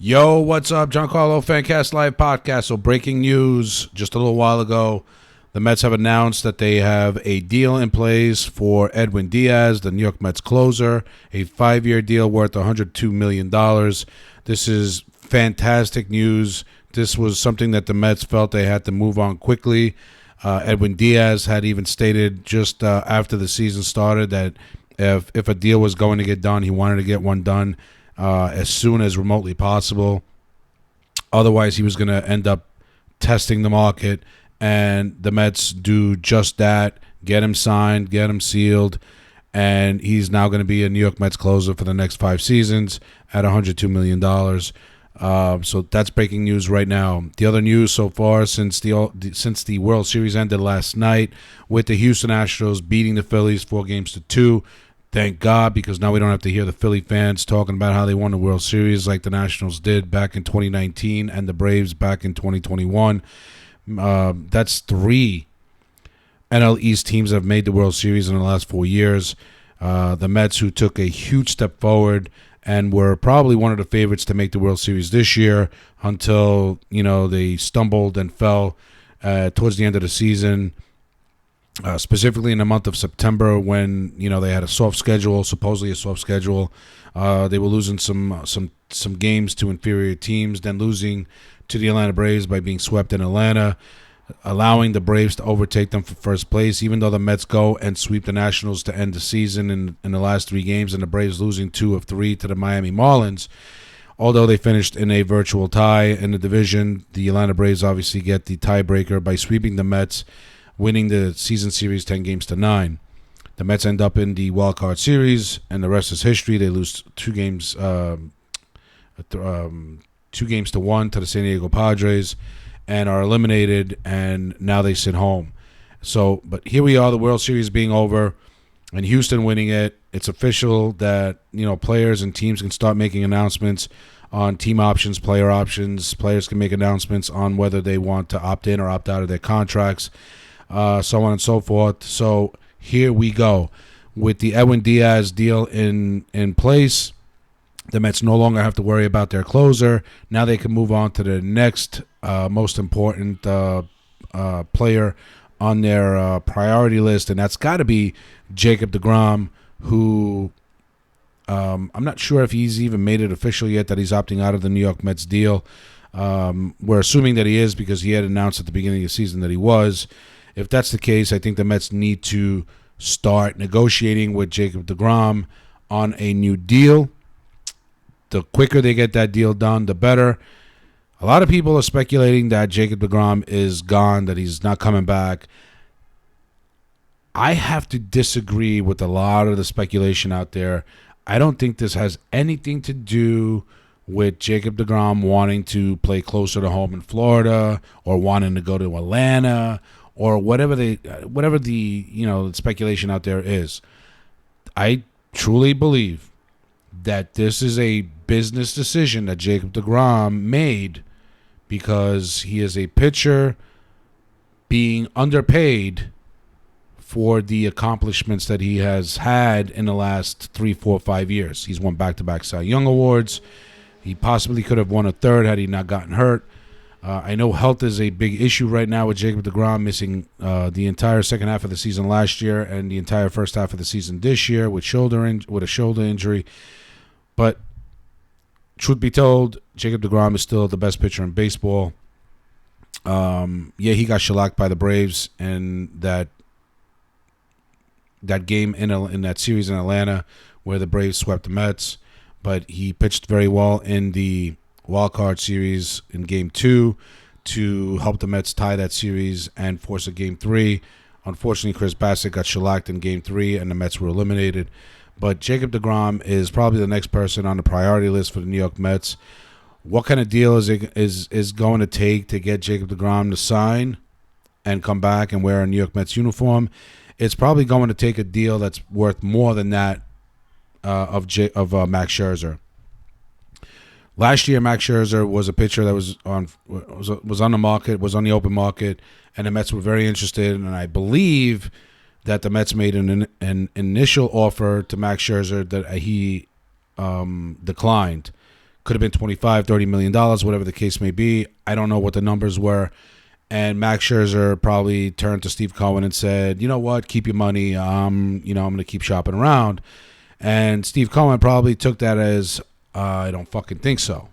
Yo, what's up? Giancarlo Fancast Live Podcast. So breaking news just a little while ago. The Mets have announced that they have a deal in place for Edwin Diaz, the New York Mets closer, a 5-year deal worth $102 million. This is fantastic news. This was something that the Mets felt they had to move on quickly. Edwin Diaz had even stated just after the season started that if a deal was going to get done, he wanted to get one done as soon as remotely possible. Otherwise, he was going to end up testing the market, and the Mets do just that, get him signed, get him sealed, and he's now going to be a New York Mets closer for the next 5 seasons at $102 million. So that's breaking news right now. The other news so far since the World Series ended last night with the Houston Astros beating the Phillies 4-2. Thank God, because now we don't have to hear the Philly fans talking about how they won the World Series like the Nationals did back in 2019 and the Braves back in 2021. That's 3 NL East teams that have made the World Series in the last 4 years. The Mets, who took a huge step forward and were probably one of the favorites to make the World Series this year until, they stumbled and fell towards the end of the season. Specifically in the month of September when, they had supposedly a soft schedule. They were losing some games to inferior teams, then losing to the Atlanta Braves by being swept in Atlanta, allowing the Braves to overtake them for first place, even though the Mets go and sweep the Nationals to end the season in the last 3 games, and the Braves losing 2 of 3 to the Miami Marlins. Although they finished in a virtual tie in the division, the Atlanta Braves obviously get the tiebreaker by sweeping the Mets, winning the season series 10-9. The Mets end up in the wild card series, and the rest is history. They lose 2 games, 2-1 to the San Diego Padres, and are eliminated. And now they sit home. So, but here we are, the World Series being over, and Houston winning it. It's official that players and teams can start making announcements on team options, player options. Players can make announcements on whether they want to opt in or opt out of their contracts. So on and so forth. So here we go. With the Edwin Diaz deal in place, the Mets no longer have to worry about their closer. Now they can move on to the next most important player on their priority list, and that's got to be Jacob deGrom, who I'm not sure if he's even made it official yet that he's opting out of the New York Mets deal. We're assuming that he is because he had announced at the beginning of the season that he was. If that's the case, I think the Mets need to start negotiating with Jacob deGrom on a new deal. The quicker they get that deal done, the better. A lot of people are speculating that Jacob deGrom is gone, that he's not coming back. I have to disagree with a lot of the speculation out there. I don't think this has anything to do with Jacob deGrom wanting to play closer to home in Florida or wanting to go to Atlanta or whatever the speculation out there is. I truly believe that this is a business decision that Jacob deGrom made because he is a pitcher being underpaid for the accomplishments that he has had in the last 3, 4, 5 years. He's won back-to-back Cy Young Awards. He possibly could have won a third had he not gotten hurt. I know health is a big issue right now with Jacob deGrom missing the entire second half of the season last year and the entire first half of the season this year with a shoulder injury. But truth be told, Jacob deGrom is still the best pitcher in baseball. He got shellacked by the Braves and that game in that series in Atlanta where the Braves swept the Mets. But he pitched very well in the wild card series in Game 2 to help the Mets tie that series and force a Game 3. Unfortunately, Chris Bassett got shellacked in Game 3 and the Mets were eliminated. But Jacob deGrom is probably the next person on the priority list for the New York Mets. What kind of deal is going to take to get Jacob deGrom to sign and come back and wear a New York Mets uniform? It's probably going to take a deal that's worth more than that of Max Scherzer. Last year, Max Scherzer was a pitcher that was on the market, was on the open market, and the Mets were very interested. And I believe that the Mets made an initial offer to Max Scherzer that he declined Could have been $25, $30 million, whatever the case may be. I don't know what the numbers were. And Max Scherzer probably turned to Steve Cohen and said, you know what, keep your money. I'm going to keep shopping around. And Steve Cohen probably took that as, I don't fucking think so.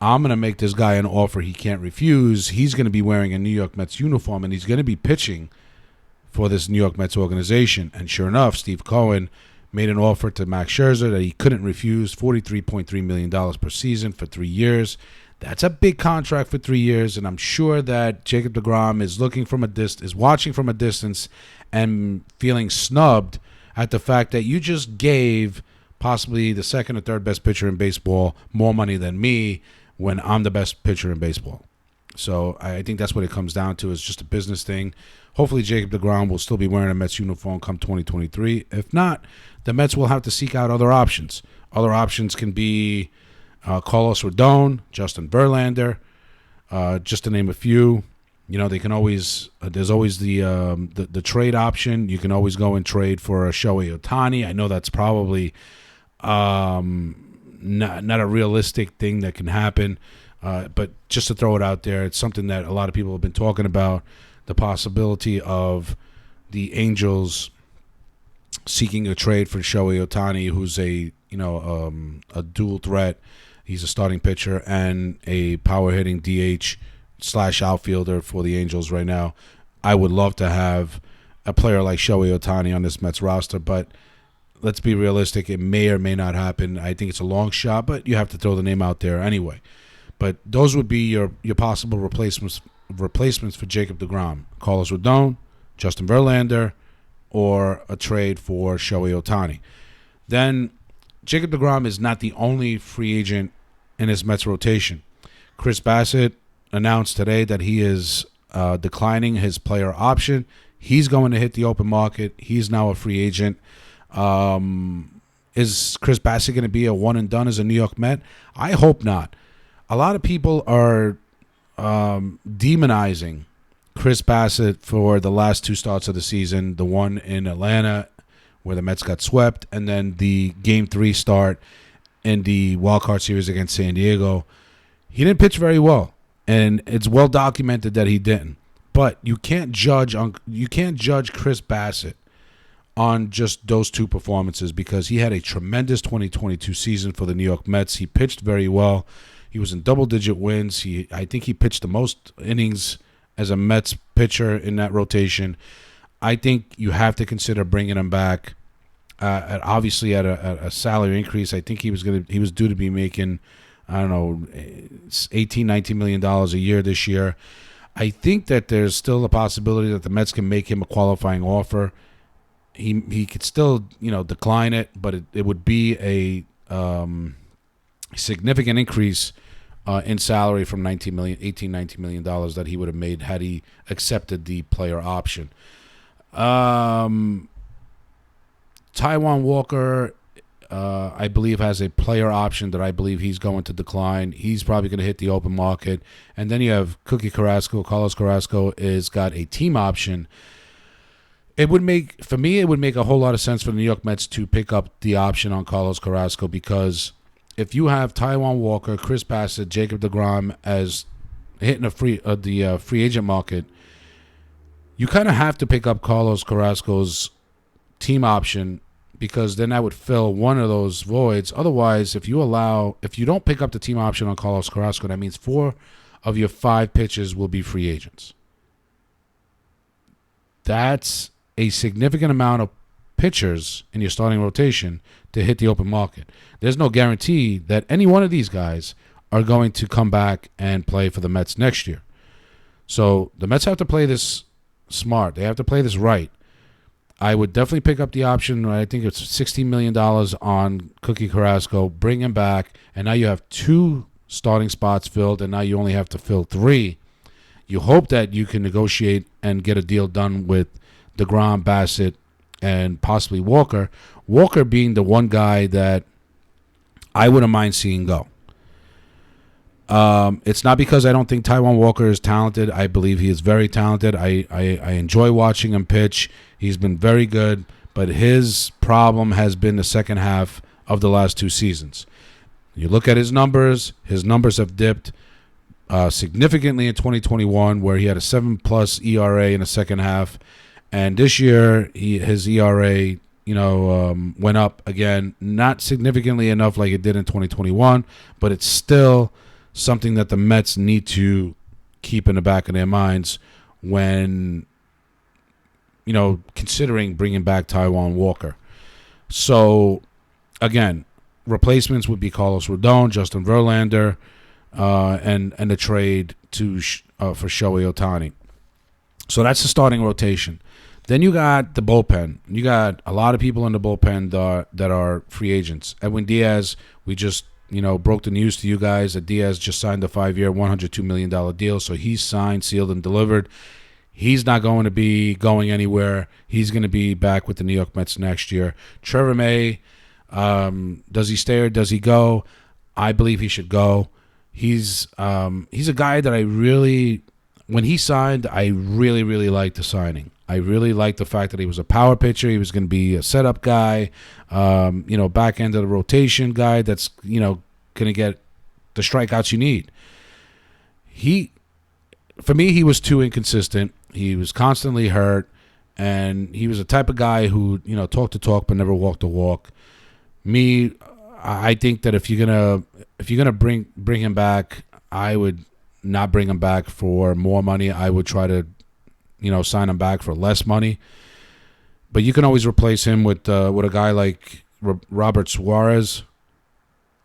I'm going to make this guy an offer he can't refuse. He's going to be wearing a New York Mets uniform, and he's going to be pitching for this New York Mets organization. And sure enough, Steve Cohen made an offer to Max Scherzer that he couldn't refuse, $43.3 million per season for 3 years. That's a big contract for 3 years, and I'm sure that Jacob deGrom is watching from a distance and feeling snubbed at the fact that you just gave possibly the second or third best pitcher in baseball more money than me when I'm the best pitcher in baseball. So I think that's what it comes down to. It's just a business thing. Hopefully Jacob deGrom will still be wearing a Mets uniform come 2023. If not, the Mets will have to seek out other options. Other options can be Carlos Rodon, Justin Verlander, just to name a few. They can always there's always the trade option. You can always go and trade for a Shohei Ohtani. I know that's probably not a realistic thing that can happen, but just to throw it out there, it's something that a lot of people have been talking about, the possibility of the Angels seeking a trade for Shohei Ohtani, who's a dual threat. He's a starting pitcher and a power-hitting DH/outfielder for the Angels right now. I would love to have a player like Shohei Ohtani on this Mets roster, but let's be realistic. It may or may not happen. I think it's a long shot, but you have to throw the name out there anyway. But those would be your possible replacements for Jacob deGrom. Carlos Rodon, Justin Verlander, or a trade for Shohei Ohtani. Then Jacob deGrom is not the only free agent in his Mets rotation. Chris Bassett announced today that he is declining his player option. He's going to hit the open market. He's now a free agent. Is Chris Bassett going to be a one and done as a New York Met? I hope not. A lot of people are demonizing Chris Bassett for the last two starts of the season, the one in Atlanta where the Mets got swept, and then the Game 3 start in the Wild Card Series against San Diego. He didn't pitch very well, and it's well documented that he didn't. But you can't judge Chris Bassett on just those two performances because he had a tremendous 2022 season for the New York Mets. He pitched very well. He was in double-digit wins. I think he pitched the most innings as a Mets pitcher in that rotation. I think you have to consider bringing him back. Obviously, at a salary increase, I think he was due to be making, $18, $19 million a year this year. I think that there's still a possibility that the Mets can make him a qualifying offer. He could still decline it, but it would be a significant increase in salary from $18, $19 million that he would have made had he accepted the player option. Taijuan Walker, I believe, has a player option that I believe he's going to decline. He's probably going to hit the open market. And then you have Carlos Carrasco has got a team option. It would make a whole lot of sense for the New York Mets to pick up the option on Carlos Carrasco because if you have Taijuan Walker, Chris Bassett, Jacob deGrom as hitting the free agent market, you kind of have to pick up Carlos Carrasco's team option because then that would fill one of those voids. Otherwise, if you don't pick up the team option on Carlos Carrasco, that means 4 of your 5 pitches will be free agents. That's a significant amount of pitchers in your starting rotation to hit the open market. There's no guarantee that any one of these guys are going to come back and play for the Mets next year. So the Mets have to play this smart. They have to play this right. I would definitely pick up the option. I think it's $16 million on Cookie Carrasco. Bring him back, and now you have 2 starting spots filled, and now you only have to fill 3. You hope that you can negotiate and get a deal done with deGrom, Bassett, and possibly Walker. Walker being the one guy that I wouldn't mind seeing go. It's not because I don't think Taijuan Walker is talented. I believe he is very talented. I enjoy watching him pitch. He's been very good, but his problem has been the second half of the last 2 seasons. You look at his numbers have dipped significantly in 2021, where he had a 7+ ERA in the second half. And this year, his ERA, went up again, not significantly enough like it did in 2021, but it's still something that the Mets need to keep in the back of their minds when, considering bringing back Taijuan Walker. So, again, replacements would be Carlos Rodon, Justin Verlander, and the trade for Shohei Ohtani. So that's the starting rotation. Then you got the bullpen. You got a lot of people in the bullpen that are free agents. Edwin Diaz, we just broke the news to you guys that Diaz just signed a 5-year, $102 million deal. So he's signed, sealed, and delivered. He's not going to be going anywhere. He's going to be back with the New York Mets next year. Trevor May, does he stay or does he go? I believe he should go. He's a guy that when he signed, I really, really liked the signing. I really liked the fact that he was a power pitcher. He was going to be a setup guy, back end of the rotation guy that's, going to get the strikeouts you need. For me, he was too inconsistent. He was constantly hurt, and he was the type of guy who, talked the talk but never walked the walk. I think that if you're gonna bring him back, I would not bring him back for more money. I would try to, sign him back for less money. But you can always replace him with a guy like Robert Suarez.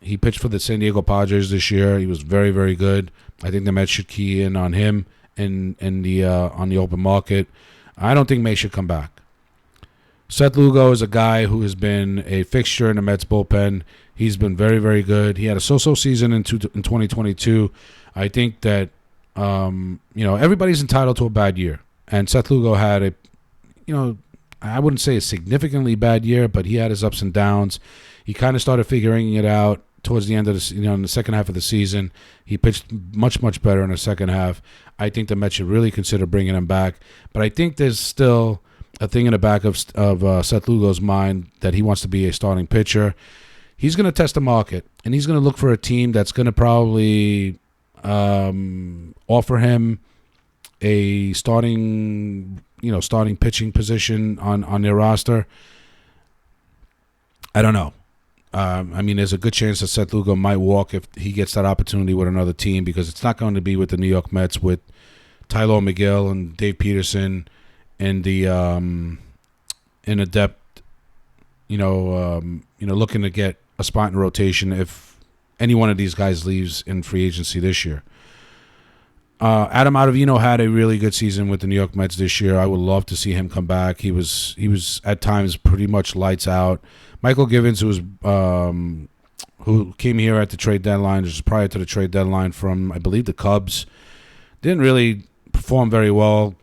He pitched for the San Diego Padres this year. He was very, very good. I think the Mets should key in on him on the open market. I don't think May should come back. Seth Lugo is a guy who has been a fixture in the Mets bullpen. He's been very, very good. He had a so-so season in 2022. I think that everybody's entitled to a bad year, and Seth Lugo had I wouldn't say a significantly bad year, but he had his ups and downs. He kind of started figuring it out towards the end of in the second half of the season. He pitched much, much better in the second half. I think the Mets should really consider bringing him back. But I think there's still a thing in the back of Seth Lugo's mind that he wants to be a starting pitcher. He's going to test the market, and he's going to look for a team that's going to probably offer him a starting pitching position on their roster. I don't know. There's a good chance that Seth Lugo might walk if he gets that opportunity with another team, because it's not going to be with the New York Mets with Tyler McGill and Dave Peterson and the in a depth, looking to get a spot in rotation if any one of these guys leaves in free agency this year. Adam Ottavino had a really good season with the New York Mets this year. I would love to see him come back. He was at times pretty much lights out. Michael Givens, who came here at the trade deadline, just prior to the trade deadline from, I believe, the Cubs, didn't really perform very well.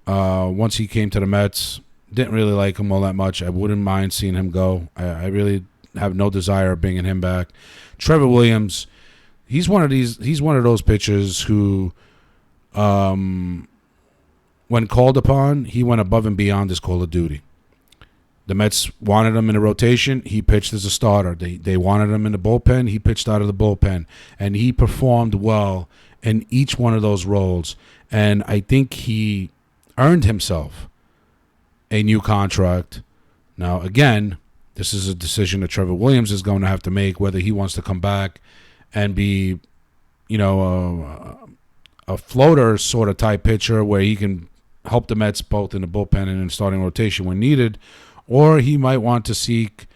Once he came to the Mets, didn't really like him all that much. I wouldn't mind seeing him go. I really have no desire of bringing him back. Trevor Williams, he's one of those pitchers who, when called upon, he went above and beyond his call of duty. The Mets wanted him in the rotation. He pitched as a starter. They wanted him in the bullpen. He pitched out of the bullpen. And he performed well in each one of those roles. And I think he earned himself a new contract. Now, again, this is a decision that Trevor Williams is going to have to make, whether he wants to come back and be, a floater sort of type pitcher where he can help the Mets both in the bullpen and in starting rotation when needed, or he might want to seek,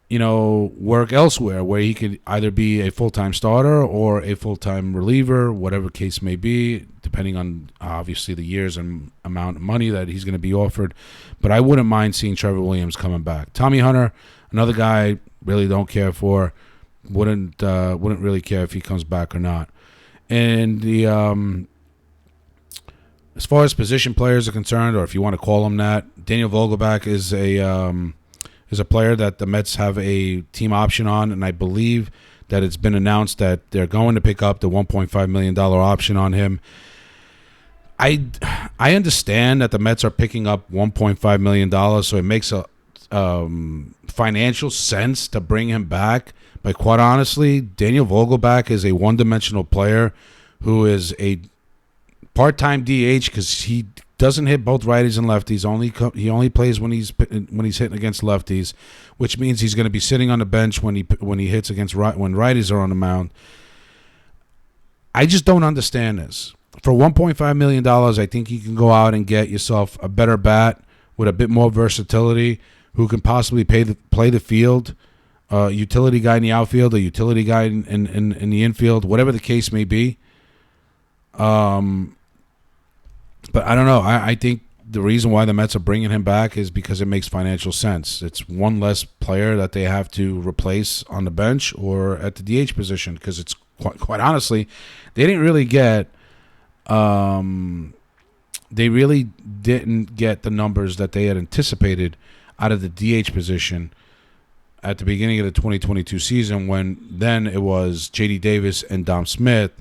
work elsewhere where he could either be a full-time starter or a full-time reliever, whatever case may be, depending on obviously the years and amount of money that he's going to be offered. But I wouldn't mind seeing Trevor Williams coming back. Tommy Hunter, another guy really don't care for. Wouldn't really care if he comes back or not. And the as far as position players are concerned, or if you want to call them that, Daniel Vogelbach is a player that the Mets have a team option on, and I believe that it's been announced that they're going to pick up the $1.5 million option on him. I understand that the Mets are picking up $1.5 million, so it makes a financial sense to bring him back. But quite honestly, Daniel Vogelback is a one-dimensional player who is a part-time DH because he doesn't hit both righties and lefties. He only plays when he's hitting against lefties, which means he's going to be sitting on the bench when he hits against when righties are on the mound. I just don't understand this. For $1.5 million, I think you can go out and get yourself a better bat with a bit more versatility who can possibly play the field, utility guy in the outfield, a utility guy in the infield, whatever the case may be. But I don't know. I think the reason why the Mets are bringing him back is because it makes financial sense. It's one less player that they have to replace on the bench or at the DH position because it's quite honestly, they didn't really get the numbers that they had anticipated out of the DH position at the beginning of the 2022 season when then it was J.D. Davis and Dom Smith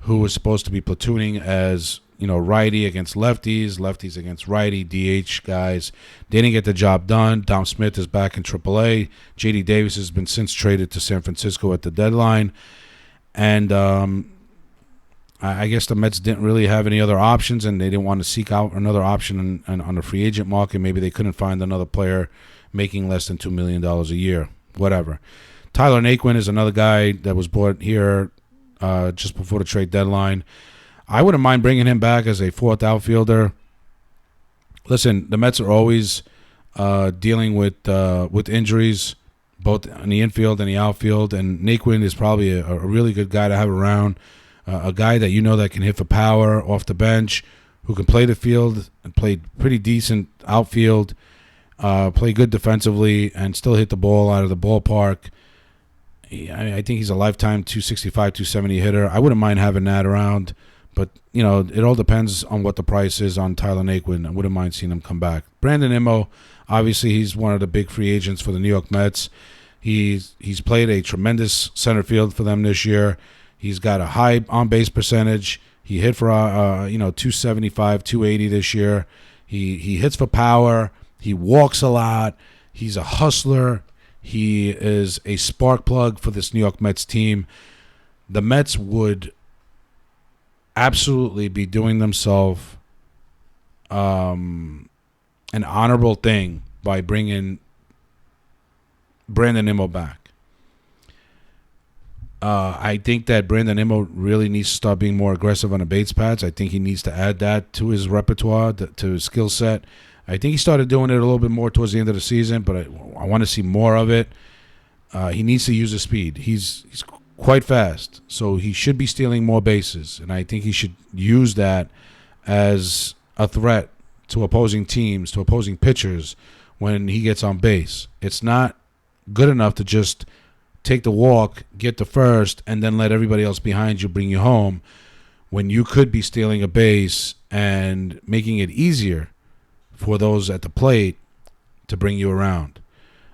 who was supposed to be platooning as, righty against lefties, lefties against righty, DH guys. They didn't get the job done. Dom Smith is back in AAA. J.D. Davis has been since traded to San Francisco at the deadline. And I guess the Mets didn't really have any other options, and they didn't want to seek out another option on the free agent market. Maybe they couldn't find another player making less than $2 million a year. Whatever. Tyler Naquin is another guy that was brought here just before the trade deadline. I wouldn't mind bringing him back as a fourth outfielder. Listen, the Mets are always dealing with injuries, both in the infield and the outfield, and Naquin is probably a really good guy to have around, a guy that that can hit for power off the bench, who can play the field and play pretty decent outfield, play good defensively, and still hit the ball out of the ballpark. I think he's a lifetime 265, 270 hitter. I wouldn't mind having that around, but it all depends on what the price is on Tyler Naquin. I wouldn't mind seeing him come back. Brandon Nimmo, obviously he's one of the big free agents for the New York Mets. He's played a tremendous center field for them this year. He's got a high on-base percentage. He hit for 275, 280 this year. He hits for power. He walks a lot. He's a hustler. He is a spark plug for this New York Mets team. The Mets would absolutely be doing themselves an honorable thing by bringing Brandon Nimmo back. I think that Brandon Nimmo really needs to start being more aggressive on the base paths. I think he needs to add that to his repertoire, to his skill set. I think he started doing it a little bit more towards the end of the season, but I want to see more of it. He needs to use his speed. He's quite fast, so he should be stealing more bases, and I think he should use that as a threat to opposing teams, to opposing pitchers when he gets on base. It's not good enough to just take the walk, get to first, and then let everybody else behind you bring you home when you could be stealing a base and making it easier for those at the plate to bring you around.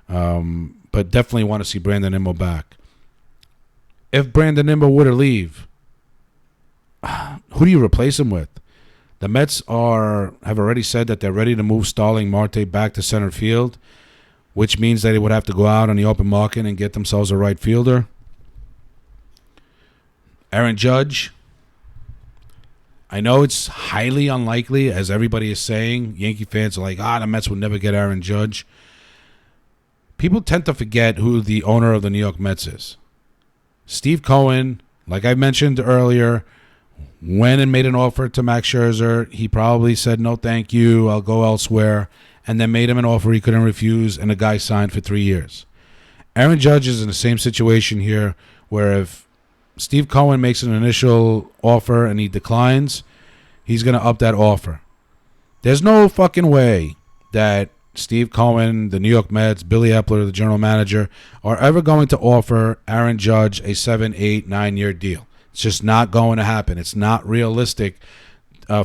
But definitely want to see Brandon Nimmo back. If Brandon Nimmo were to leave, who do you replace him with? The Mets have already said that they're ready to move Starling Marte back to center field, which means that they would have to go out on the open market and get themselves a right fielder. Aaron Judge. I know it's highly unlikely, as everybody is saying. Yankee fans are like, the Mets would never get Aaron Judge. People tend to forget who the owner of the New York Mets is. Steve Cohen, like I mentioned earlier, went and made an offer to Max Scherzer. He probably said, no, thank you, I'll go elsewhere, and then made him an offer he couldn't refuse, and the guy signed for 3 years. Aaron Judge is in the same situation here, where if Steve Cohen makes an initial offer and he declines, he's going to up that offer. There's no fucking way that Steve Cohen, the New York Mets, Billy Epler, the general manager, are ever going to offer Aaron Judge a 7, 8, 9-year deal. It's just not going to happen. It's not realistic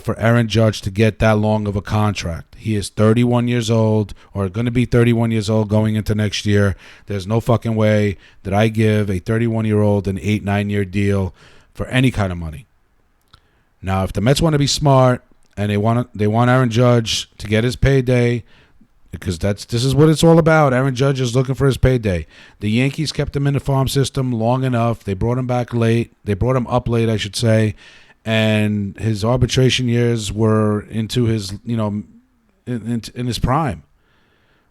for Aaron Judge to get that long of a contract. He is 31 years old, or going to be 31 years old going into next year. There's no fucking way that I give a 31-year-old an 8, 9-year deal for any kind of money. Now, if the Mets want to be smart and they want Aaron Judge to get his payday because this is what it's all about. Aaron Judge is looking for his payday. The Yankees kept him in the farm system long enough. They brought him back late. They brought him up late, I should say, and his arbitration years were into his, in his prime,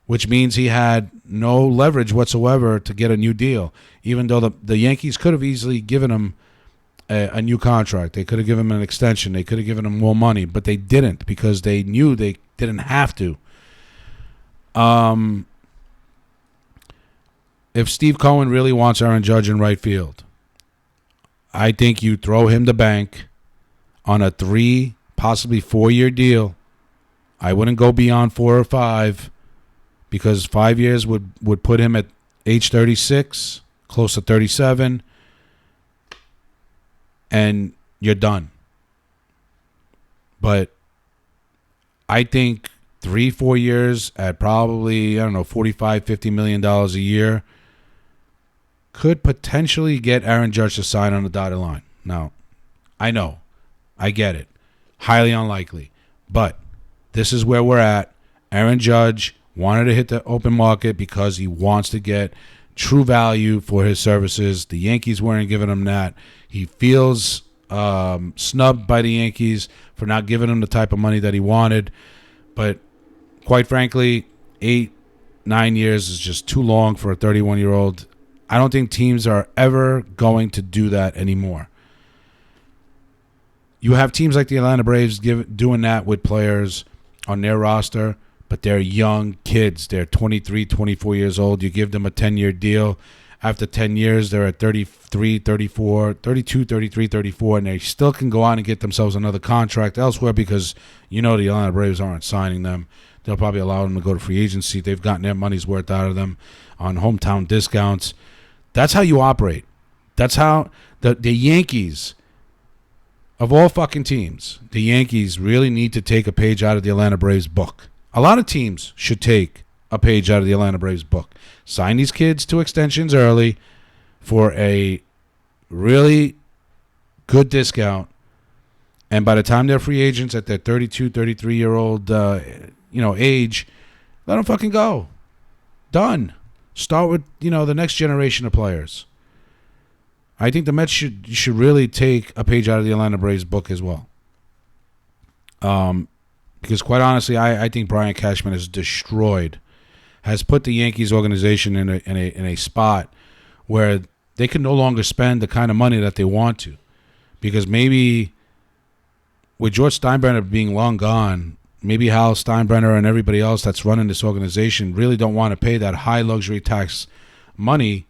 which means he had no leverage whatsoever to get a new deal, even though the Yankees could have easily given him a new contract. They could have given him an extension. They could have given him more money, but they didn't because they knew they didn't have to. If Steve Cohen really wants Aaron Judge in right field, I think you throw him the bank on a 3, possibly 4-year deal. I wouldn't go beyond 4 or 5 because 5 years would put him at age 36, close to 37, and you're done. But I think 3-4 years at probably, $45-50 million a year could potentially get Aaron Judge to sign on the dotted line. Now, I know. I get it. Highly unlikely. But this is where we're at. Aaron Judge wanted to hit the open market because he wants to get true value for his services. The Yankees weren't giving him that. He feels snubbed by the Yankees for not giving him the type of money that he wanted. But quite frankly, 8-9 years is just too long for a 31-year-old. I don't think teams are ever going to do that anymore. You have teams like the Atlanta Braves doing that with players on their roster, but they're young kids. They're 23, 24 years old. You give them a 10-year deal. After 10 years, they're at 33, 34, 32, 33, 34, and they still can go out and get themselves another contract elsewhere because the Atlanta Braves aren't signing them. They'll probably allow them to go to free agency. They've gotten their money's worth out of them on hometown discounts. That's how you operate. That's how the Yankees, of all fucking teams, the Yankees really need to take a page out of the Atlanta Braves book. A lot of teams should take a page out of the Atlanta Braves book. Sign these kids to extensions early for a really good discount. And by the time they're free agents at their 32, 33-year-old age, let them fucking go. Done. Start with, the next generation of players. I think the Mets should really take a page out of the Atlanta Braves book as well. Because quite honestly, I think Brian Cashman has put the Yankees organization in a spot where they can no longer spend the kind of money that they want to. Because maybe with George Steinbrenner being long gone, maybe Hal Steinbrenner and everybody else that's running this organization really don't want to pay that high luxury tax money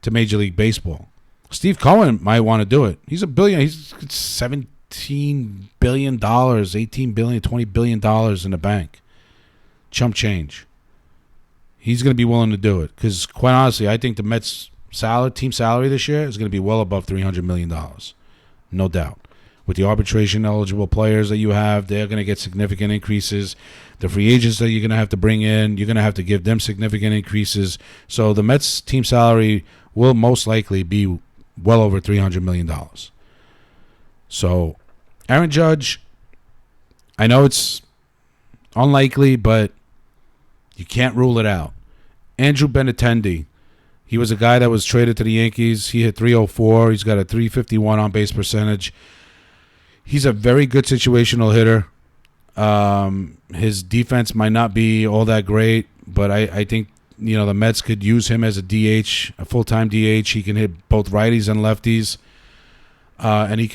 to Major League Baseball. Steve Cohen might want to do it. He's a billionaire. He's $17 billion, $18 billion, $20 billion in the bank. Chump change. He's going to be willing to do it because, quite honestly, I think the Mets' team salary this year is going to be well above $300 million. No doubt. With the arbitration-eligible players that you have, they're going to get significant increases. The free agents that you're going to have to bring in, you're going to have to give them significant increases. So the Mets' team salary will most likely be well over $300 million. So Aaron Judge, I know it's unlikely, but you can't rule it out. Andrew Benintendi, he was a guy that was traded to the Yankees. He hit .304. He's got a .351 on-base percentage. He's a very good situational hitter. His defense might not be all that great, but I think the Mets could use him as a DH, a full-time DH. He can hit both righties and lefties, and he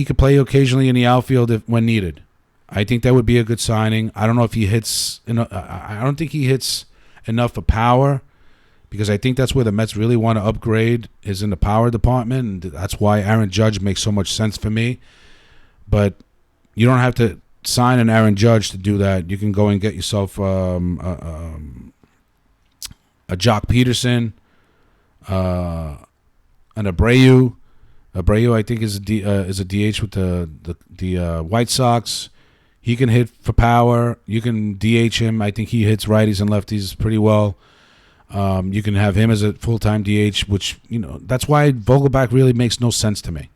could play occasionally in the outfield when needed. I think that would be a good signing. I don't know if he hits. I don't think he hits enough for power, because I think that's where the Mets really want to upgrade is in the power department, and that's why Aaron Judge makes so much sense for me. But you don't have to sign an Aaron Judge to do that. You can go and get yourself a Jock Peterson, an Abreu. Abreu, I think, is a DH with the White Sox. He can hit for power. You can DH him. I think he hits righties and lefties pretty well. You can have him as a full-time DH, which, that's why Vogelbach really makes no sense to me.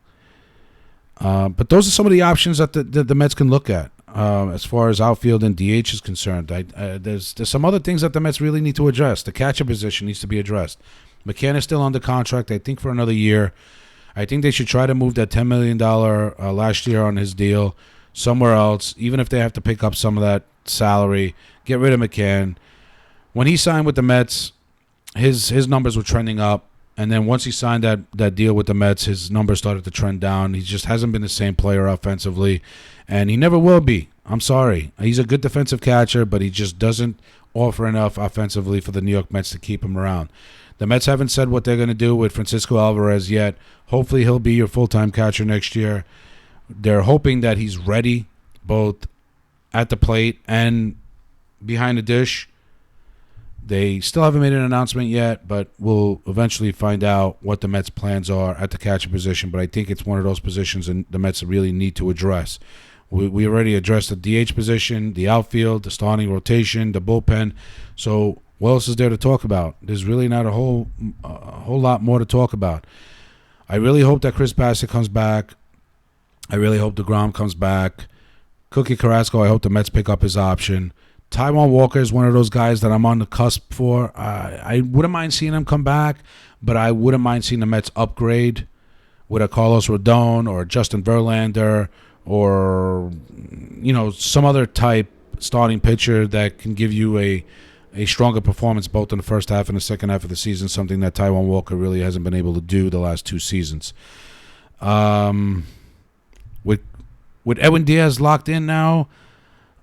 But those are some of the options that the Mets can look at. as far as outfield and DH is concerned. There's some other things that the Mets really need to address. The catcher position needs to be addressed. McCann is still under contract, I think, for another year. I think they should try to move that $10 million last year on his deal somewhere else, even if they have to pick up some of that salary. Get rid of McCann. When he signed with the Mets, his numbers were trending up. And then once he signed that deal with the Mets, his numbers started to trend down. He just hasn't been the same player offensively, and he never will be. I'm sorry. He's a good defensive catcher, but he just doesn't offer enough offensively for the New York Mets to keep him around. The Mets haven't said what they're going to do with Francisco Alvarez yet. Hopefully he'll be your full-time catcher next year. They're hoping that he's ready both at the plate and behind the dish. They still haven't made an announcement yet, but we'll eventually find out what the Mets' plans are at the catcher position. But I think it's one of those positions that the Mets really need to address. We already addressed the DH position, the outfield, the starting rotation, the bullpen. So what else is there to talk about? There's really not a whole lot more to talk about. I really hope that Chris Bassett comes back. I really hope DeGrom comes back. Cookie Carrasco, I hope the Mets pick up his option. Taijuan Walker is one of those guys that I'm on the cusp for. I wouldn't mind seeing him come back, but I wouldn't mind seeing the Mets upgrade with a Carlos Rodon or Justin Verlander or some other type starting pitcher that can give you a stronger performance both in the first half and the second half of the season, something that Taijuan Walker really hasn't been able to do the last two seasons. With Edwin Diaz locked in now,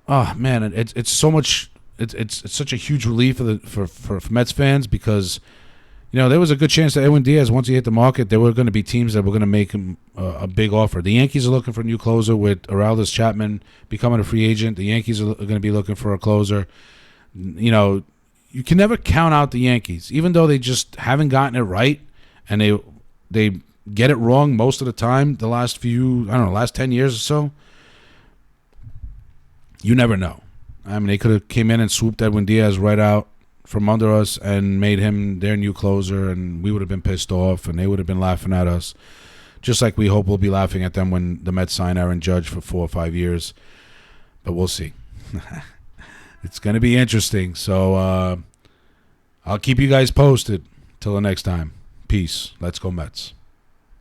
oh man, it's so much. It's such a huge relief for Mets fans because there was a good chance that Edwin Diaz, once he hit the market, there were going to be teams that were going to make him a big offer. The Yankees are looking for a new closer with Aroldis Chapman becoming a free agent. The Yankees are going to be looking for a closer. You can never count out the Yankees, even though they just haven't gotten it right, and they get it wrong most of the time. The last last 10 years or so. You never know. I mean, they could have came in and swooped Edwin Diaz right out from under us and made him their new closer, and we would have been pissed off, and they would have been laughing at us, just like we hope we'll be laughing at them when the Mets sign Aaron Judge for 4 or 5 years. But we'll see. It's going to be interesting. So I'll keep you guys posted. Till the next time. Peace. Let's go Mets.